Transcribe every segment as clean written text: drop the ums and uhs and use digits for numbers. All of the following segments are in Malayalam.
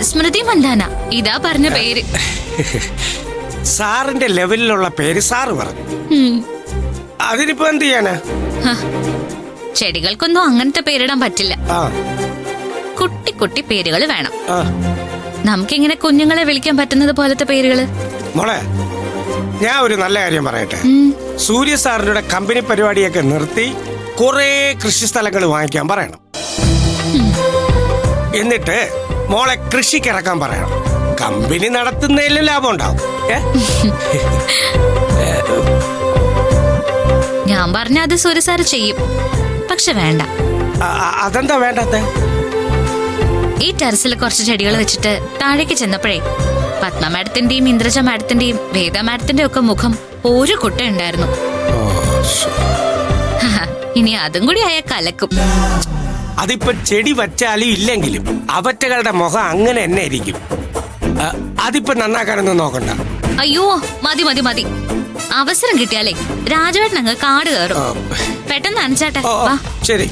സ്മൃതി മന്ദാന, ഇതാ പറഞ്ഞ പേര്. സാറിന്റെ ലെവലിലുള്ള പേര് സാറ് പറഞ്ഞു. അതിനിപ്പോ എന്ത് ചെയ്യാനാ? ചെടികൾക്കൊന്നും അങ്ങനത്തെ പേരിടാൻ പറ്റില്ല. കുട്ടി കുട്ടി പേരുകൾ വേണം. നമുക്കിങ്ങനെ കുഞ്ഞുങ്ങളെ വിളിക്കാൻ പറ്റുന്നത് പോലത്തെ പേരുകള്. മോളെ, ഞാൻ ഒരു നല്ല കാര്യം പറയട്ടെ. സൂര്യ സാറിന്റെ കമ്പനി പരിപാടിയൊക്കെ നിർത്തി കുറെ കൃഷി സ്ഥലങ്ങൾ വാങ്ങിക്കാൻ പറയണം. എന്നിട്ട് മോളെ കൃഷിക്ക് ഇറക്കാൻ പറയണം. കമ്പനി നടത്തുന്നതിലും ലാഭം ഉണ്ടാവും. ഞാൻ പറഞ്ഞ അത് സൂര്യ സാറ് ചെയ്യും. പക്ഷെ വേണ്ട. അതെന്താ വേണ്ടാത്ത? ഈ ടെറസിൽ കുറച്ച് ചെടികൾ വെച്ചിട്ട് താഴേക്ക് ചെന്നപ്പോഴേ പത്മ മാഡത്തിന്റെയും ഇന്ദ്രജ മാഡത്തിന്റെയും വേദ മാഡത്തിന്റെയും ഒക്കെ മുഖം ഒരു കുട്ടയുണ്ടായിരുന്നു. ഇനി അതും കൂടി ആയ കലക്കും. അതിപ്പോ ചെടി വച്ചാലും ഇല്ലെങ്കിലും അവറ്റകളുടെ മുഖം അങ്ങനെ തന്നെ ഇരിക്കും. അതിപ്പോ നന്നാക്കാനൊന്നും നോക്കണ്ട. അയ്യോ, മതി മതി മതി. അവസരം കിട്ടിയാലേ രാജവേട്ടൻ അങ്ങ് കാട് കയറും. പെട്ടെന്ന് അനച്ചാട്ടെ. ശരി,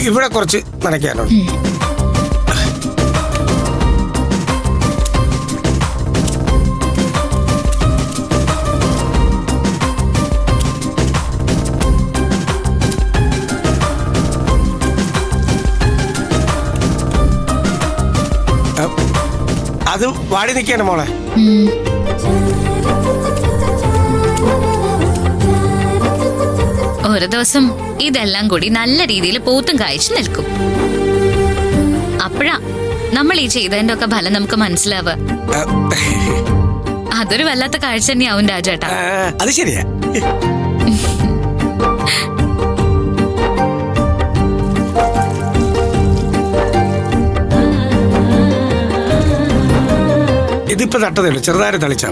ഇവിടെ കുറച്ച് നനയ്ക്കാനുണ്ട്. അത് വാടി നിൽക്കാണ് മോളെ. ഒരു ദിവസം ഇതെല്ലാം കൂടി നല്ല രീതിയിൽ പൂത്തും കായ്ച്ചു നിൽക്കും. അപ്പോഴാ നമ്മൾ ഈ ചെയ്തതിന്റെ ഒക്കെ ഫലം നമുക്ക് മനസ്സിലാവുക. അതൊരു വല്ലാത്ത കാഴ്ച തന്നെയാവും രാജേട്ടാ. അത് ശരിയാ. ഇതിപ്പോ തട്ടതേ ഉള്ളൂ, ചെറുതായി തളിച്ചാ.